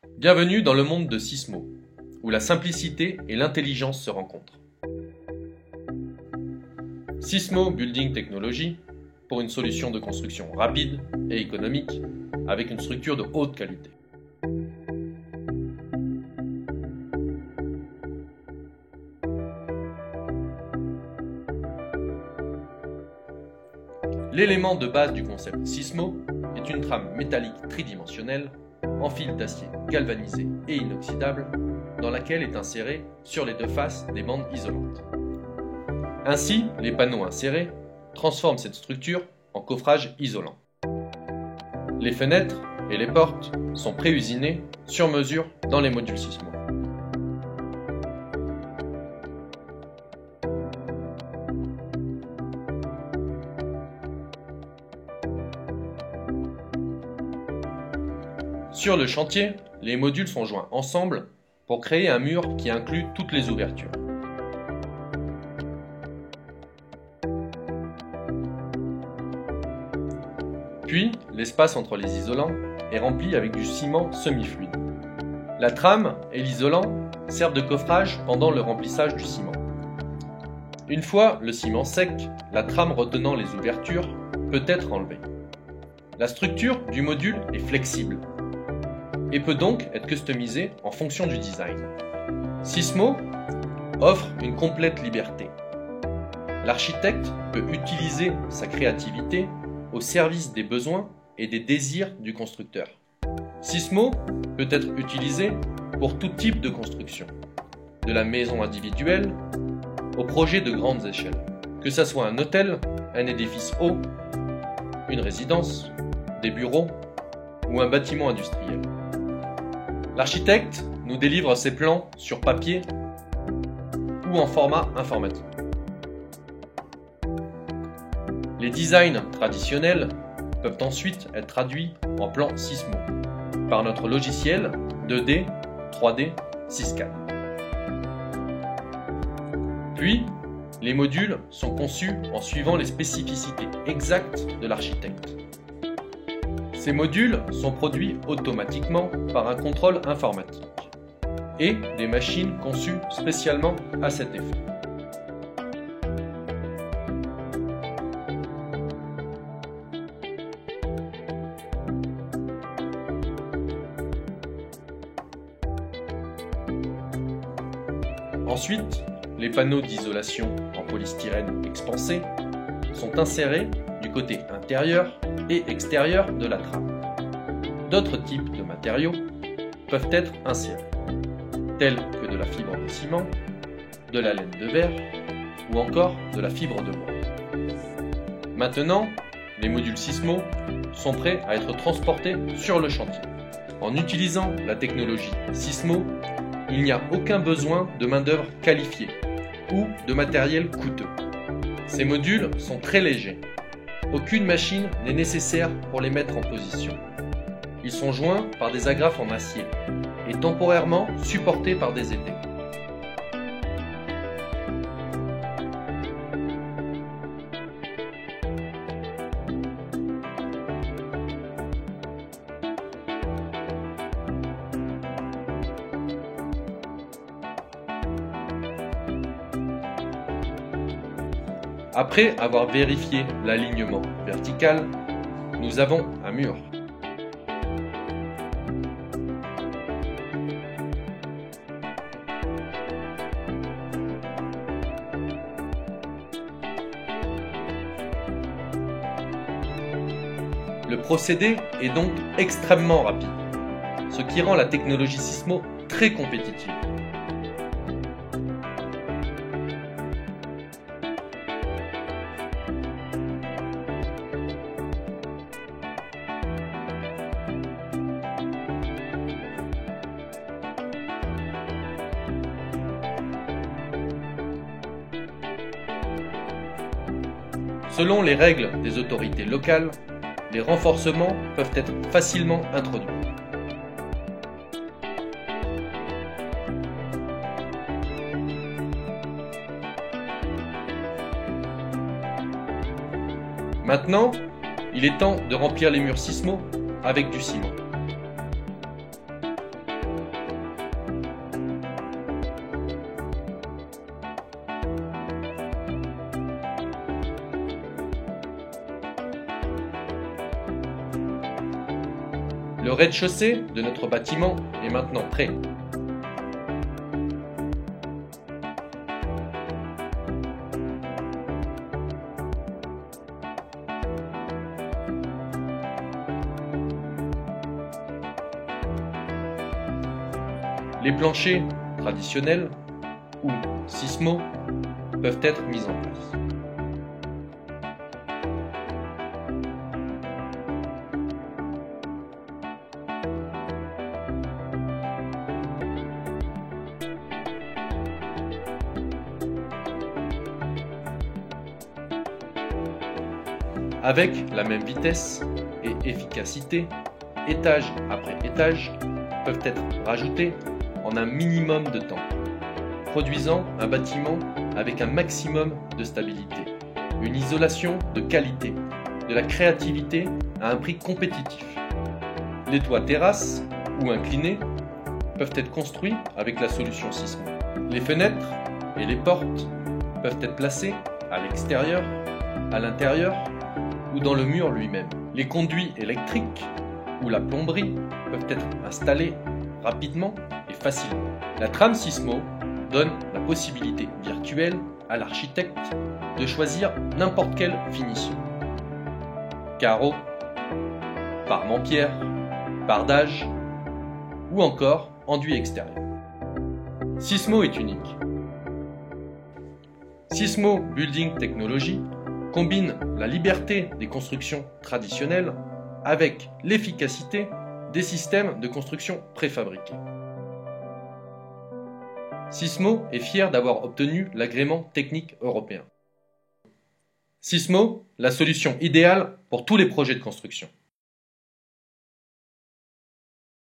Bienvenue dans le monde de Sysmo, où la simplicité et l'intelligence se rencontrent. Sysmo Building Technology pour une solution de construction rapide et économique avec une structure de haute qualité. L'élément de base du concept Sysmo est une trame métallique tridimensionnelle en fil d'acier galvanisé et inoxydable dans laquelle est insérée sur les deux faces des bandes isolantes. Ainsi, les panneaux insérés transforment cette structure en coffrage isolant. Les fenêtres et les portes sont préusinées sur mesure dans les modules Sysmo. Sur le chantier, les modules sont joints ensemble pour créer un mur qui inclut toutes les ouvertures. Puis, l'espace entre les isolants est rempli avec du ciment semi-fluide. La trame et l'isolant servent de coffrage pendant le remplissage du ciment. Une fois le ciment sec, la trame retenant les ouvertures peut être enlevée. La structure du module est flexible et peut donc être customisée en fonction du design. Sysmo offre une complète liberté. L'architecte peut utiliser sa créativité au service des besoins et des désirs du constructeur. Sysmo peut être utilisé pour tout type de construction, de la maison individuelle au projet de grandes échelles, que ce soit un hôtel, un édifice haut, une résidence, des bureaux ou un bâtiment industriel. L'architecte nous délivre ses plans sur papier ou en format informatique. Les designs traditionnels peuvent ensuite être traduits en plans Sysmo par notre logiciel 2D, 3D, SysCAD. Puis, les modules sont conçus en suivant les spécificités exactes de l'architecte. Ces modules sont produits automatiquement par un contrôle informatique et des machines conçues spécialement à cet effet. Ensuite, les panneaux d'isolation en polystyrène expansé sont insérés du côté intérieur et extérieur de la trame. D'autres types de matériaux peuvent être insérés, tels que de la fibre de ciment, de la laine de verre ou encore de la fibre de bois. Maintenant, les modules Sysmo sont prêts à être transportés sur le chantier. En utilisant la technologie Sysmo, il n'y a aucun besoin de main-d'œuvre qualifiée ou de matériel coûteux. Ces modules sont très légers. Aucune machine n'est nécessaire pour les mettre en position. Ils sont joints par des agrafes en acier et temporairement supportés par des étais. Après avoir vérifié l'alignement vertical, nous avons un mur. Le procédé est donc extrêmement rapide, ce qui rend la technologie Sysmo très compétitive. Selon les règles des autorités locales, les renforcements peuvent être facilement introduits. Maintenant, il est temps de remplir les murs Sysmo avec du ciment. Le rez-de-chaussée de notre bâtiment est maintenant prêt. Les planchers traditionnels ou Sismo peuvent être mis en place. Avec la même vitesse et efficacité, étage après étage peuvent être rajoutés en un minimum de temps, produisant un bâtiment avec un maximum de stabilité, une isolation de qualité, de la créativité à un prix compétitif. Les toits terrasses ou inclinés peuvent être construits avec la solution Sismo. Les fenêtres et les portes peuvent être placées à l'extérieur, à l'intérieur ou dans le mur lui-même. Les conduits électriques ou la plomberie peuvent être installés rapidement et facilement. La trame Sismo donne la possibilité virtuelle à l'architecte de choisir n'importe quelle finition. Carreaux, parement-pierre, bardage ou encore enduit extérieur. Sismo est unique. Sismo Building Technology combine la liberté des constructions traditionnelles avec l'efficacité des systèmes de construction préfabriqués. Sismo est fier d'avoir obtenu l'agrément technique européen. Sismo, la solution idéale pour tous les projets de construction.